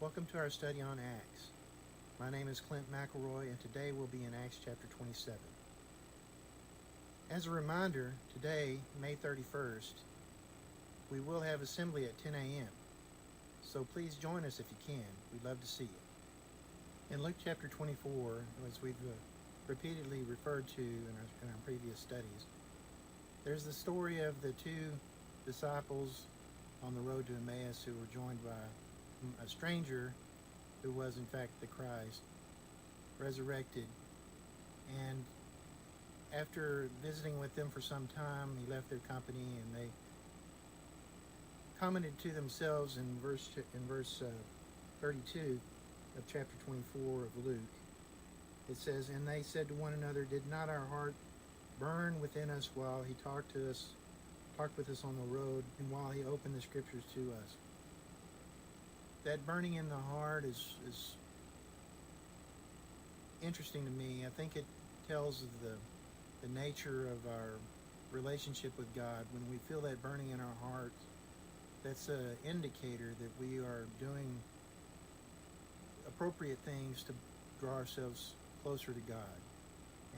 Welcome to our study on Acts. My name is Clint McElroy, and today we'll be in Acts chapter 27. As a reminder, today, May 31st, we will have assembly at 10 a.m. So please join us if you can. We'd love to see you. In Luke chapter 24, as we've repeatedly referred to in our previous studies, there's the story of the two disciples on the road to Emmaus who were joined by a stranger who was in fact the Christ, resurrected. And after visiting with them for some time, he left their company, and they commented to themselves in verse 32 of chapter 24 of Luke. It says, "And they said to one another, Did not our heart burn within us while he talked with us on the road, and while he opened the scriptures to us?" That burning in the heart is interesting to me. I think it tells of the nature of our relationship with God. When we feel that burning in our hearts, that's an indicator that we are doing appropriate things to draw ourselves closer to God.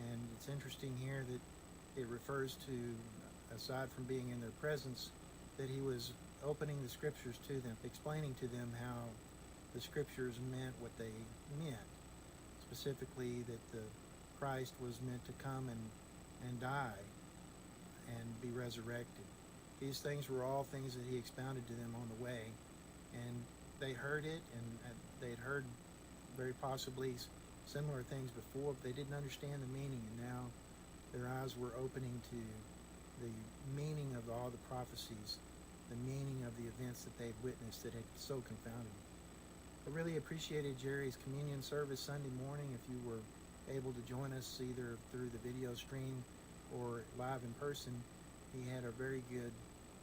And it's interesting here that it refers to, aside from being in their presence, that he was opening the scriptures to them, explaining to them how the scriptures meant what they meant. Specifically, that the Christ was meant to come and die and be resurrected. These things were all things that he expounded to them on the way, and they heard it, and they had heard very possibly similar things before, but they didn't understand the meaning, and now their eyes were opening to the meaning of all the prophecies, the meaning of the events that they'd witnessed that had so confounded them. I really appreciated Jerry's communion service Sunday morning. If you were able to join us either through the video stream or live in person, he had a very good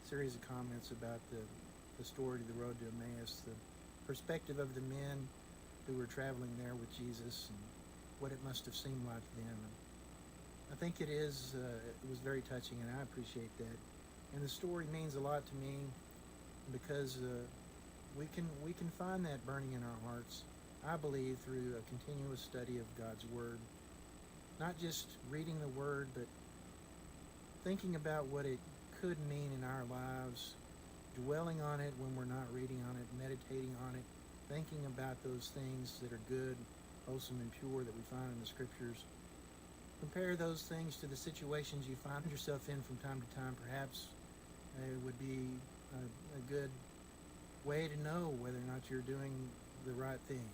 series of comments about the story of the road to Emmaus, the perspective of the men who were traveling there with Jesus, and what it must have seemed like to them. And I think it was very touching, and I appreciate that. And the story means a lot to me because we can find that burning in our hearts, I believe, through a continuous study of God's Word. Not just reading the Word, but thinking about what it could mean in our lives, dwelling on it when we're not reading on it, meditating on it, thinking about those things that are good, wholesome, and pure that we find in the Scriptures. Compare those things to the situations you find yourself in from time to time. Perhaps it would be a good way to know whether or not you're doing the right thing,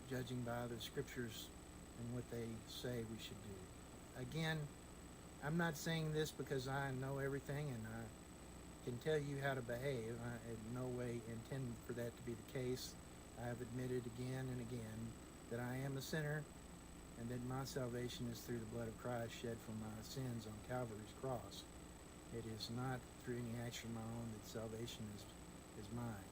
judging by the Scriptures and what they say we should do. Again, I'm not saying this because I know everything and I can tell you how to behave. I in no way intend for that to be the case. I have admitted again and again that I am a sinner, and that my salvation is through the blood of Christ shed for my sins on Calvary's cross. It is not through any action of my own that salvation is mine.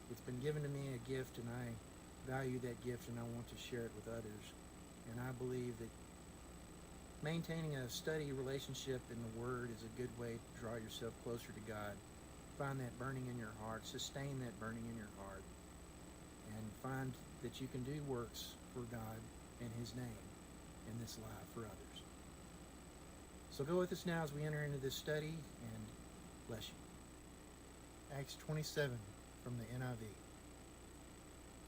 It's been given to me a gift, and I value that gift, and I want to share it with others. And I believe that maintaining a steady relationship in the Word is a good way to draw yourself closer to God. Find that burning in your heart, sustain that burning in your heart, and find that you can do works for God in His name in this life for others. So go with us now as we enter into this study, and bless you. Acts 27 from the NIV.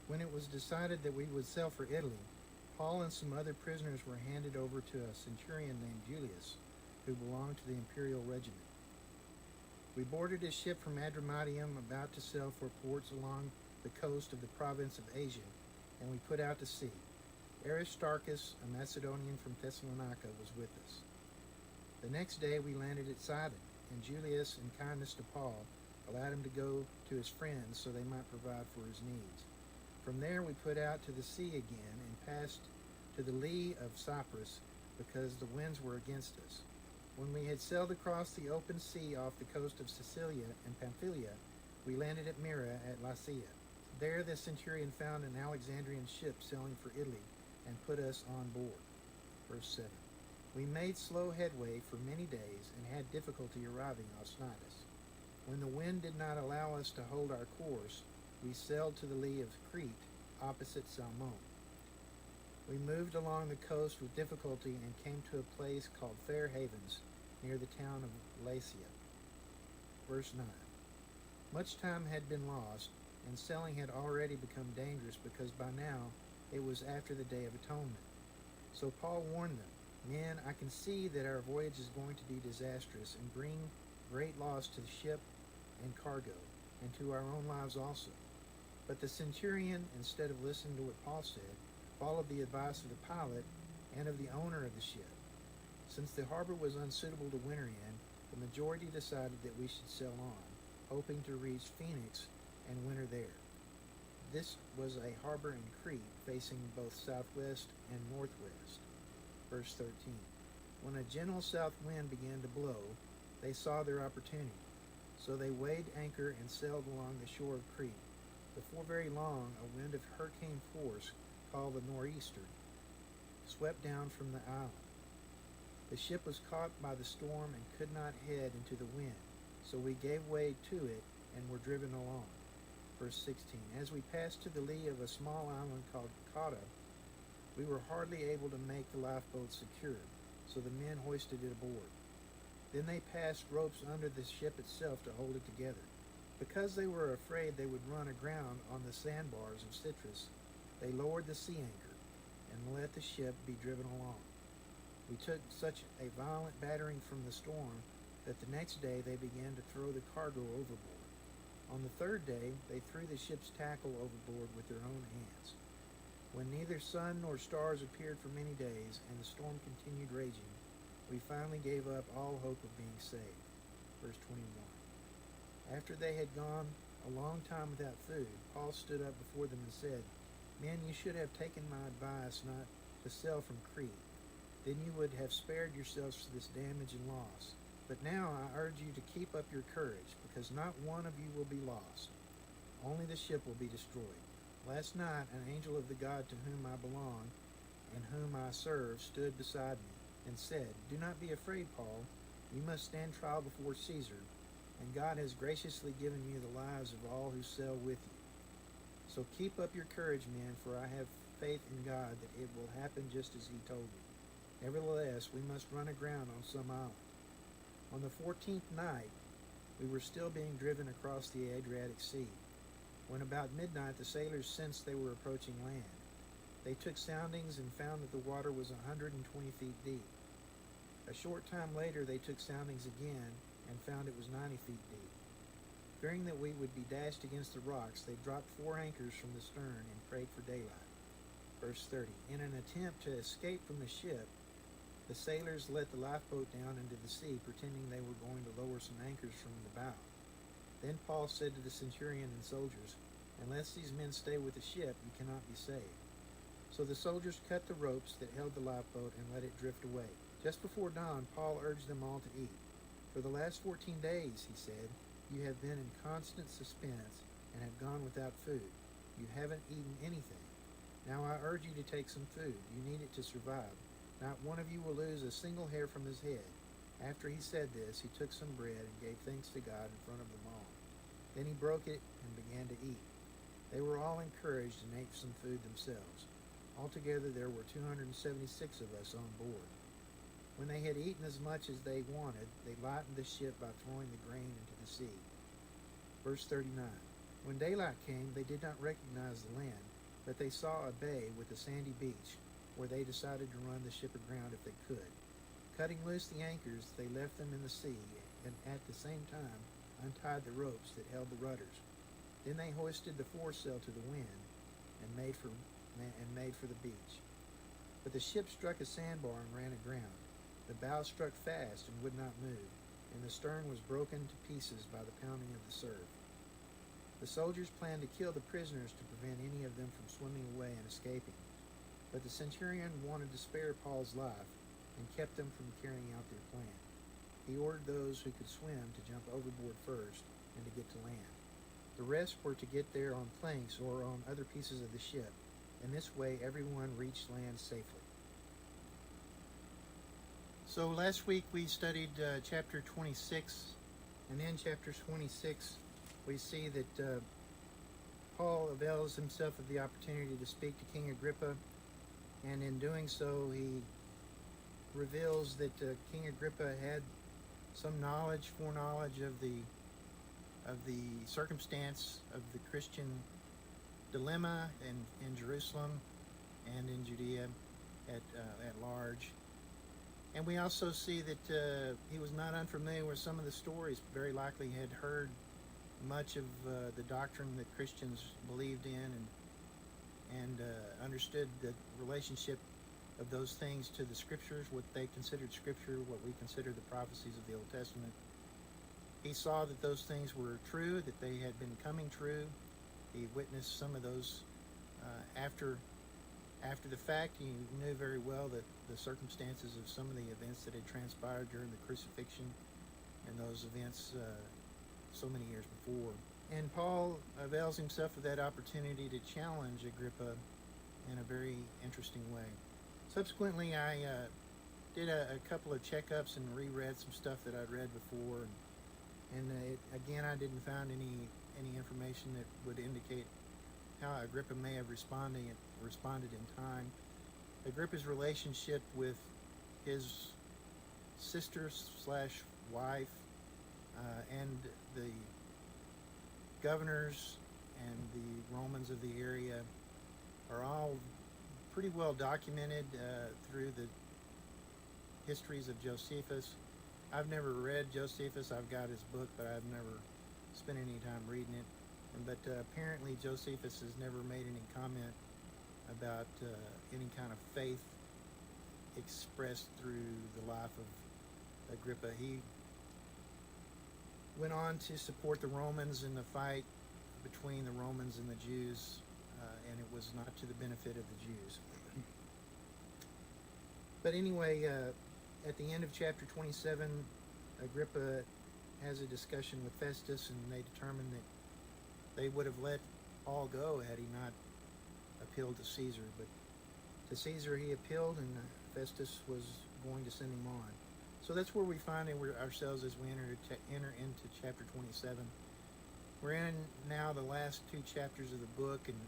When it was decided that we would sail for Italy, Paul and some other prisoners were handed over to a centurion named Julius, who belonged to the imperial regiment. We boarded a ship from Adramyttium about to sail for ports along the coast of the province of Asia, and we put out to sea. Aristarchus, a Macedonian from Thessalonica, was with us. The next day we landed at Sidon, and Julius, in kindness to Paul, allowed him to go to his friends so they might provide for his needs. From there we put out to the sea again and passed to the lee of Cyprus because the winds were against us. When we had sailed across the open sea off the coast of Sicilia and Pamphylia, we landed at Myra at Lycia. There the centurion found an Alexandrian ship sailing for Italy and put us on board. Verse 7. We made slow headway for many days and had difficulty arriving off Cnidus. When the wind did not allow us to hold our course, we sailed to the lee of Crete, opposite Salmon. We moved along the coast with difficulty and came to a place called Fair Havens, near the town of Lasea. Verse 9. Much time had been lost, and sailing had already become dangerous because by now it was after the Day of Atonement. So Paul warned them, Men, I can see that our voyage is going to be disastrous and bring great loss to the ship and cargo, and to our own lives also. But the centurion, instead of listening to what Paul said, followed the advice of the pilot and of the owner of the ship. Since the harbor was unsuitable to winter in, the majority decided that we should sail on, hoping to reach Phoenix and winter there. This was a harbor in Crete facing both southwest and northwest. Verse 13. When a gentle south wind began to blow, they saw their opportunity. So they weighed anchor and sailed along the shore of Crete. Before very long, a wind of hurricane force, called the nor'easter, swept down from the island. The ship was caught by the storm and could not head into the wind, so we gave way to it and were driven along. Verse 16. As we passed to the lee of a small island called Cauda, we were hardly able to make the lifeboat secure, so the men hoisted it aboard. Then they passed ropes under the ship itself to hold it together. Because they were afraid they would run aground on the sandbars of Citrus, they lowered the sea anchor and let the ship be driven along. We took such a violent battering from the storm that the next day they began to throw the cargo overboard. On the third day, they threw the ship's tackle overboard with their own hands. When neither sun nor stars appeared for many days and the storm continued raging, we finally gave up all hope of being saved. Verse 21. After they had gone a long time without food, Paul stood up before them and said, Men, you should have taken my advice not to sail from Crete. Then you would have spared yourselves this damage and loss. But now I urge you to keep up your courage, because not one of you will be lost. Only the ship will be destroyed. Last night an angel of the God to whom I belong and whom I serve stood beside me and said, Do not be afraid, Paul. You must stand trial before Caesar, and God has graciously given you the lives of all who sail with you. So keep up your courage, men, for I have faith in God that it will happen just as he told you. Nevertheless, we must run aground on some island. On the 14th night, we were still being driven across the Adriatic Sea. When about midnight the sailors sensed they were approaching land. They took soundings and found that the water was 120 feet deep. A short time later they took soundings again and found it was 90 feet deep. Fearing that we would be dashed against the rocks, they dropped 4 anchors from the stern and prayed for daylight. Verse 30. In an attempt to escape from the ship, the sailors let the lifeboat down into the sea, pretending they were going to lower some anchors from the bow. Then Paul said to the centurion and soldiers, Unless these men stay with the ship, you cannot be saved. So the soldiers cut the ropes that held the lifeboat and let it drift away. Just before dawn, Paul urged them all to eat. For the last 14 days, he said, you have been in constant suspense and have gone without food. You haven't eaten anything. Now I urge you to take some food. You need it to survive. Not one of you will lose a single hair from his head. After he said this, he took some bread and gave thanks to God in front of them all. Then he broke it and began to eat. They were all encouraged and ate some food themselves. Altogether there were 276 of us on board. When they had eaten as much as they wanted, they lightened the ship by throwing the grain into the sea. Verse 39. When daylight came, they did not recognize the land, but they saw a bay with a sandy beach, where they decided to run the ship aground if they could. Cutting loose the anchors, they left them in the sea, and at the same time untied the ropes that held the rudders. Then they hoisted the foresail to the wind and made for the beach. But the ship struck a sandbar and ran aground. The bow struck fast and would not move, and the stern was broken to pieces by the pounding of the surf. The soldiers planned to kill the prisoners to prevent any of them from swimming away and escaping. But the centurion wanted to spare Paul's life and kept them from carrying out their plan. He ordered those who could swim to jump overboard first and to get to land. The rest were to get there on planks or on other pieces of the ship. In this way, everyone reached land safely. So last week we studied chapter 26, and in chapter 26 we see that Paul avails himself of the opportunity to speak to King Agrippa, and in doing so, he reveals that King Agrippa had some foreknowledge of the circumstance of the Christian dilemma in Jerusalem and in Judea at large. And we also see that he was not unfamiliar with some of the stories. Very likely had heard much of the doctrine that Christians believed in, and understood the relationship of those things to the scriptures, what they considered scripture, what we consider the prophecies of the Old Testament. He saw that those things were true, that they had been coming true. He witnessed some of those after the fact. He knew very well that the circumstances of some of the events that had transpired during the crucifixion and those events so many years before. And Paul avails himself of that opportunity to challenge Agrippa in a very interesting way. Subsequently, I did a couple of checkups and reread some stuff that I'd read before, and again, I didn't find any information that would indicate how Agrippa may have responded in time. Agrippa's relationship with his sister/wife and the governors and the Romans of the area are all pretty well documented through the histories of Josephus. I've never read Josephus. I've got his book, but I've never spent any time reading it. But apparently Josephus has never made any comment about any kind of faith expressed through the life of Agrippa. He went on to support the Romans in the fight between the Romans and the Jews, and it was not to the benefit of the Jews. But anyway, at the end of chapter 27, Agrippa has a discussion with Festus, and they determine that they would have let Paul go had he not appealed to Caesar. But to Caesar he appealed, and Festus was going to send him on. So that's where we find ourselves as we enter into chapter 27. We're in now the last two chapters of the book, and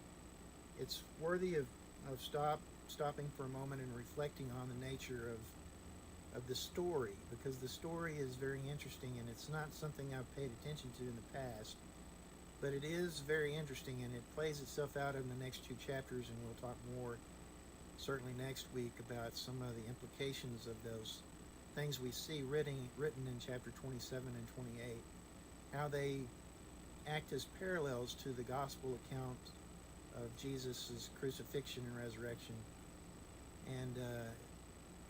it's worthy of stopping for a moment and reflecting on the nature of the story, because the story is very interesting, and it's not something I've paid attention to in the past, but it is very interesting, and it plays itself out in the next two chapters, and we'll talk more certainly next week about some of the implications of those things we see written in chapter 27 and 28, how they act as parallels to the gospel account of Jesus' crucifixion and resurrection. And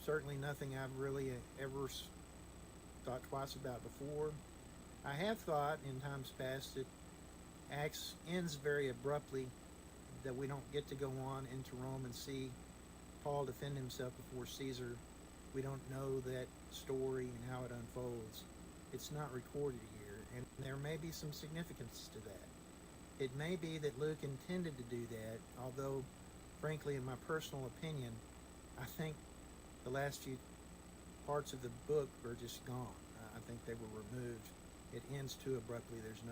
certainly nothing I've really ever thought twice about before. I have thought in times past that Acts ends very abruptly, that we don't get to go on into Rome and see Paul defend himself before Caesar. We don't know that story and how it unfolds. It's not recorded here, and there may be some significance to that. It may be that Luke intended to do that, although, frankly, in my personal opinion, I think the last few parts of the book are just gone. I think they were removed. It ends too abruptly. There's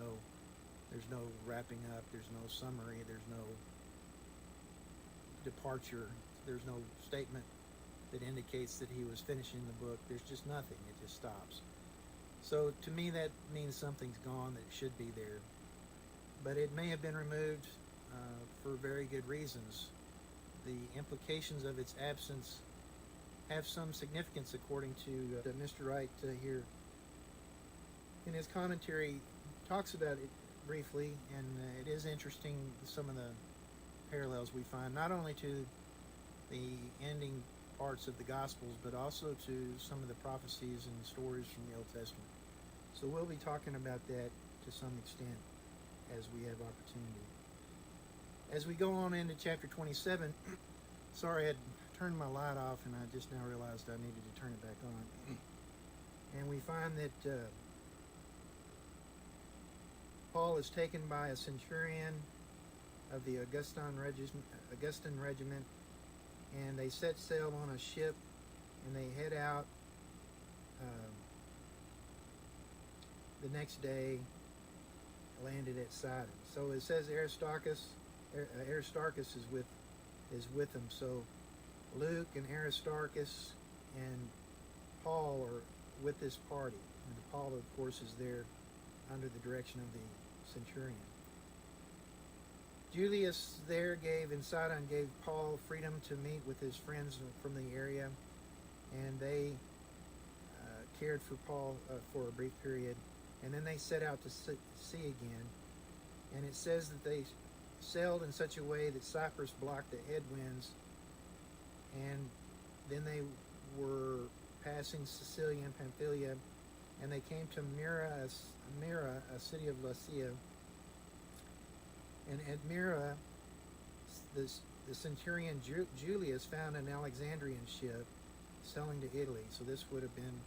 no wrapping up. There's no summary. There's no departure. There's no statement that indicates that he was finishing the book. There's just nothing. It just stops. So to me, that means something's gone that should be there. But it may have been removed for very good reasons. The implications of its absence have some significance, according to Mr. Wright here. In his commentary, talks about it briefly, and it is interesting, some of the parallels we find, not only to the ending parts of the Gospels, but also to some of the prophecies and stories from the Old Testament. So we'll be talking about that to some extent as we have opportunity. As we go on into chapter 27, sorry I had turned my light off and I just now realized I needed to turn it back on. And we find that Paul is taken by a centurion of the Augustan regiment, and they set sail on a ship, and they head out the next day landed at Sidon. So it says Aristarchus is with them. So Luke and Aristarchus and Paul are with this party, and Paul, of course, is there under the direction of the centurion. Julius there in Sidon gave Paul freedom to meet with his friends from the area, and they cared for Paul for a brief period, and then they set out to sea again. And it says that they sailed in such a way that Cyprus blocked the headwinds, and then they were passing Sicilia and Pamphylia, and they came to Myra, a city of Lycia. And at Myra, the centurion Julius found an Alexandrian ship sailing to Italy. So this would have been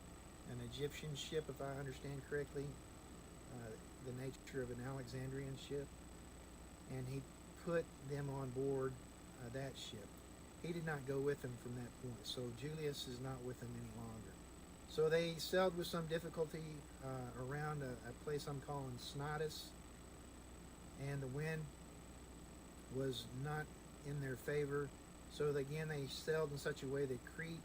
an Egyptian ship, if I understand correctly, the nature of an Alexandrian ship. And he put them on board that ship. He did not go with them from that point. So Julius is not with them any longer. So they sailed with some difficulty around a place I'm calling Cnidus, and the wind was not in their favor. So again, they sailed in such a way that Crete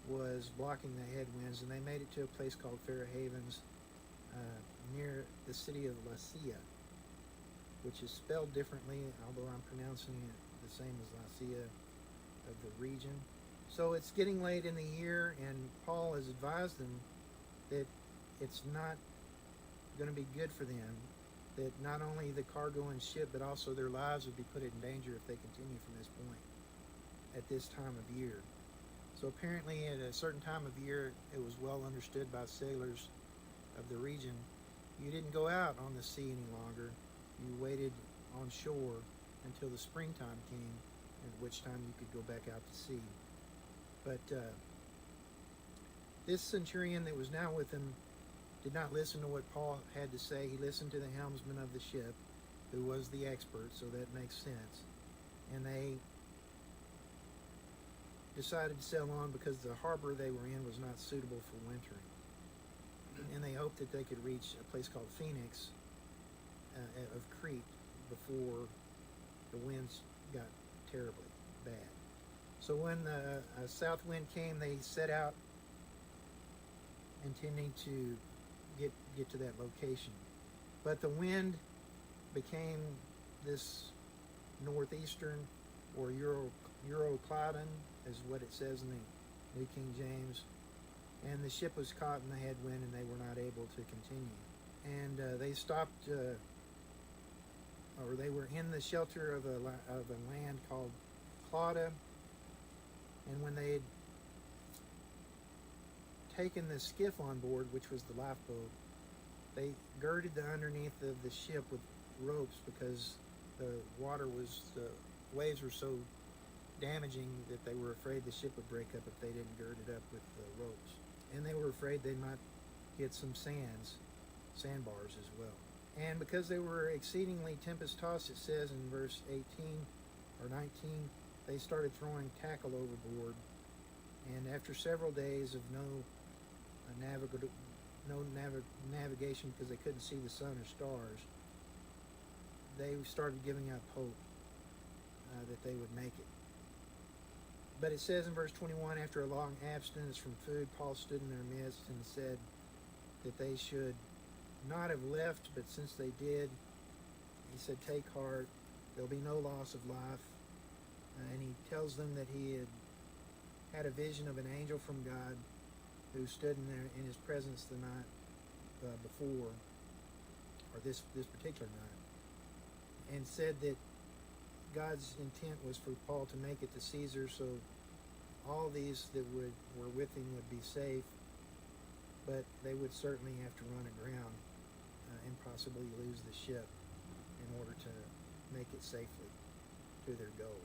was blocking the headwinds, and they made it to a place called Fair Havens near the city of Lycia, which is spelled differently, although I'm pronouncing it the same as Lycia of the region. So it's getting late in the year, and Paul has advised them that it's not going to be good for them, that not only the cargo and ship, but also their lives would be put in danger if they continue from this point at this time of year. So apparently at a certain time of year, it was well understood by sailors of the region, you didn't go out on the sea any longer. You waited on shore until the springtime came, at which time you could go back out to sea. But this centurion that was now with him did not listen to what Paul had to say. He listened to the helmsman of the ship, who was the expert, so that makes sense. And they decided to sail on because the harbor they were in was not suitable for wintering. And they hoped that they could reach a place called Phoenix of Crete before the winds got terribly bad. So when the south wind came, they set out intending to get to that location. But the wind became this northeastern, or Euroclydon is what it says in the New King James. And the ship was caught in the headwind, and they were not able to continue. And they stopped, or they were in the shelter of a land called Clauda. And when they had taken the skiff on board, which was the lifeboat, they girded the underneath of the ship with ropes because the waves were so damaging that they were afraid the ship would break up if they didn't gird it up with the ropes. And they were afraid they might get some sandbars as well. And because they were exceedingly tempest-tossed, it says in verse 18 or 19, they started throwing tackle overboard. And after several days of no navigation because they couldn't see the sun or stars, they started giving up hope that they would make it. But it says in verse 21, after a long abstinence from food, Paul stood in their midst and said that they should not have left, but since they did, he said, take heart, there'll be no loss of life. And he tells them that he had a vision of an angel from God who stood in his presence the night before, or this particular night, and said that God's intent was for Paul to make it to Caesar, so all these that were with him would be safe, but they would certainly have to run aground and possibly lose the ship in order to make it safely to their goal.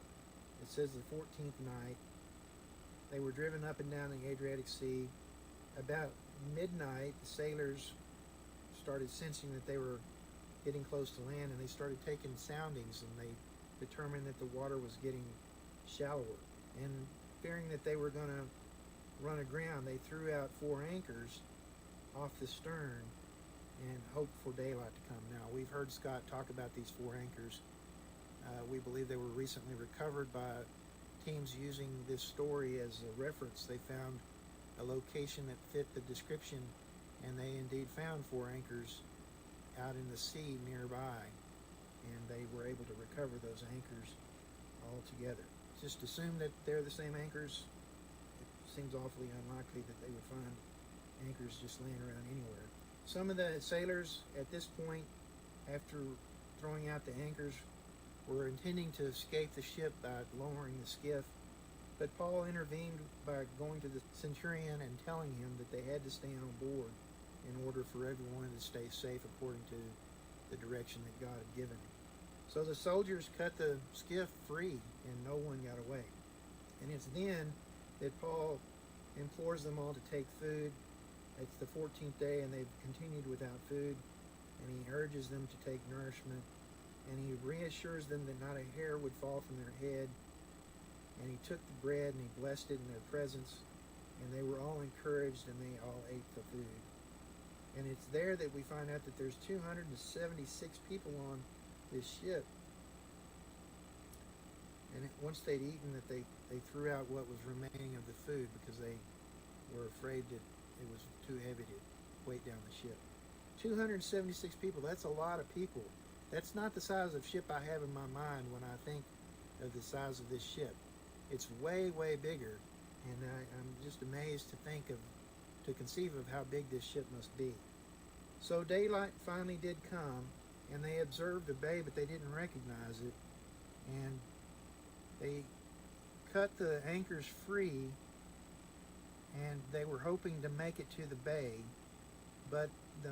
It says the 14th night, they were driven up and down the Adriatic Sea. About midnight, the sailors started sensing that they were getting close to land, and they started taking soundings, and they determined that the water was getting shallower. And fearing that they were going to run aground, they threw out 4 anchors off the stern and hope for daylight to come. Now, we've heard Scott talk about these four anchors. We believe they were recently recovered by teams using this story as a reference. They found a location that fit the description, and they indeed found four anchors out in the sea nearby, and they were able to recover those anchors all together. Just assume that they're the same anchors. It seems awfully unlikely that they would find anchors just laying around anywhere. Some of the sailors at this point, after throwing out the anchors, were intending to escape the ship by lowering the skiff, but Paul intervened by going to the centurion and telling him that they had to stay on board in order for everyone to stay safe according to the direction that God had given him. So the soldiers cut the skiff free and no one got away. And it's then that Paul implores them all to take food. It's the 14th day and they've continued without food, and he urges them to take nourishment, and he reassures them that not a hair would fall from their head. And he took the bread and he blessed it in their presence, and they were all encouraged and they all ate the food. And it's there that we find out that there's 276 people on this ship. And once they'd eaten, that they threw out what was remaining of the food because they were afraid that it was too heavy to weight down the ship. 276 people, that's a lot of people. That's not the size of ship I have in my mind when I think of the size of this ship. It's way, way bigger, and I'm just amazed to conceive of how big this ship must be. So daylight finally did come, and they observed the bay, but they didn't recognize it, and they cut the anchors free, and they were hoping to make it to the bay, but the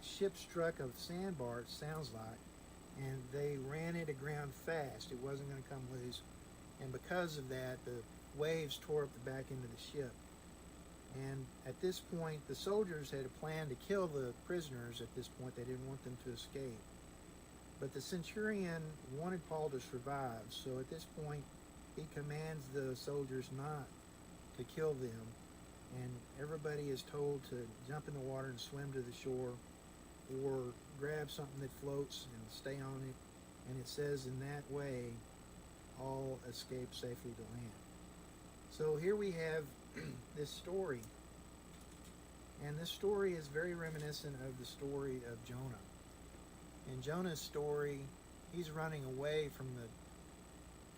ship struck a sandbar, it sounds like, and they ran it aground fast. It wasn't going to come loose, and because of that, the waves tore up the back end of the ship. And at this point, the soldiers had a plan to kill the prisoners at this point. They didn't want them to escape. But the centurion wanted Paul to survive, so at this point, he commands the soldiers not to kill them, and everybody is told to jump in the water and swim to the shore, or grab something that floats and stay on it. And it says in that way, all escape safely to land. So here we have this story, and this story is very reminiscent of the story of Jonah. In Jonah's story, he's running away from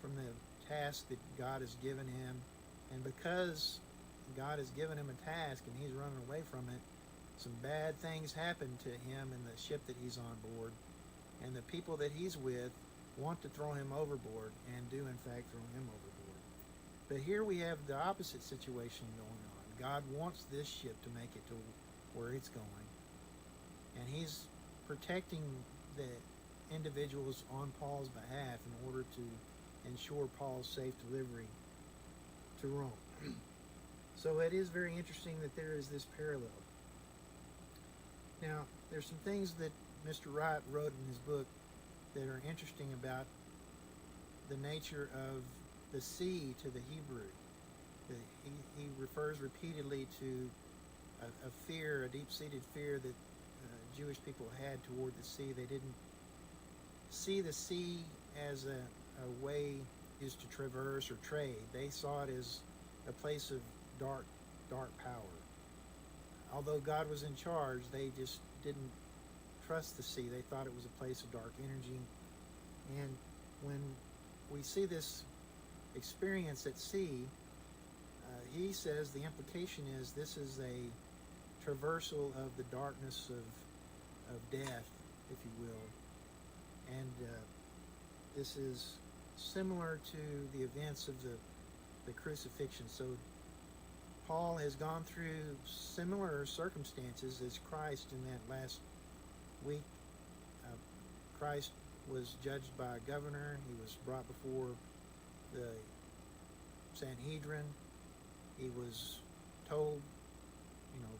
the task that God has given him, and because God has given him a task and he's running away from it, some bad things happen to him in the ship that he's on board, and the people that he's with want to throw him overboard, and do in fact throw him overboard. But here we have the opposite situation going on. God wants this ship to make it to where it's going, and he's protecting the individuals on Paul's behalf in order to ensure Paul's safe delivery to Rome. So it is very interesting that there is this parallel. Now, there's some things that Mr. Wright wrote in his book that are interesting about the nature of the sea to the Hebrew. He refers repeatedly to a fear, a deep-seated fear that Jewish people had toward the sea. They didn't see the sea as a way used to traverse or trade. They saw it as a place of dark power. Although God was in charge, they just didn't trust the sea. They thought it was a place of dark energy. And when we see this experience at sea, he says the implication is this is a traversal of the darkness of death, if you will. And this is similar to the events of the crucifixion. So Paul has gone through similar circumstances as Christ in that last week. Christ was judged by a governor. He was brought before the Sanhedrin. He was told,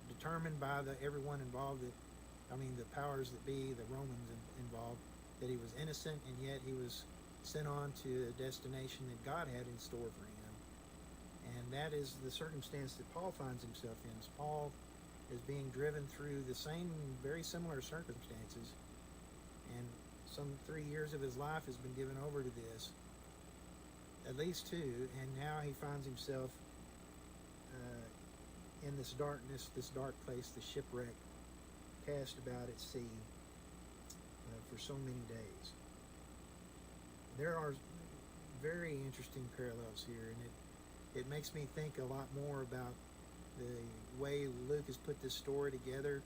determined by everyone involved, the powers that be, the Romans involved, that he was innocent, and yet he was sent on to a destination that God had in store for him. And that is the circumstance that Paul finds himself in. Paul is being driven through the same, very similar circumstances, and some 3 years of his life has been given over to this, at least 2, and now he finds himself in this darkness, this dark place, the shipwreck, cast about at sea for so many days. There are very interesting parallels here, and it makes me think a lot more about the way Luke has put this story together,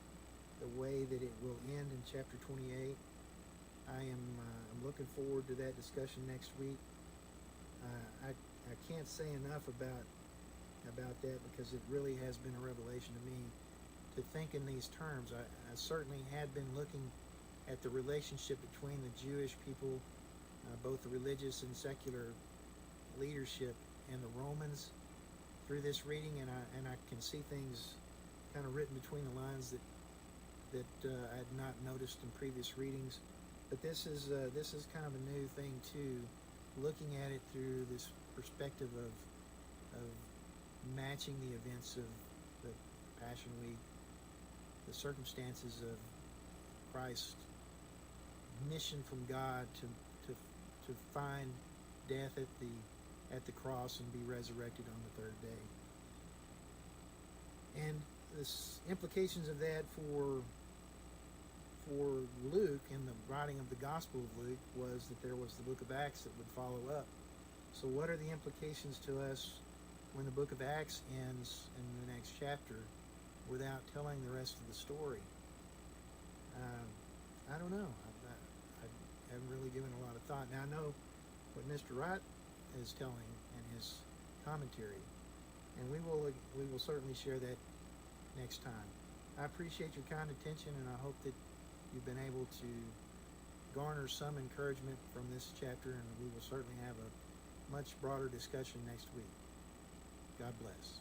the way that it will end in chapter 28. I'm looking forward to that discussion next week. I can't say enough about that, because it really has been a revelation to me to think in these terms. I certainly had been looking at the relationship between the Jewish people, both the religious and secular leadership, and the Romans through this reading, and I can see things kind of written between the lines that I had not noticed in previous readings. But this is kind of a new thing too, looking at it through this perspective of matching the events of the Passion Week, the circumstances of Christ's mission from God to find death at the cross and be resurrected on the third day. And the implications of that for Luke in the writing of the Gospel of Luke was that there was the book of Acts that would follow up. So what are the implications to us when the book of Acts ends in the next chapter without telling the rest of the story? I don't know. I haven't really given a lot of thought. Now I know what Mr. Wright is telling in his commentary, and we will certainly share that next time. I appreciate your kind attention, and I hope that you've been able to garner some encouragement from this chapter, and we will certainly have a much broader discussion next week. God bless.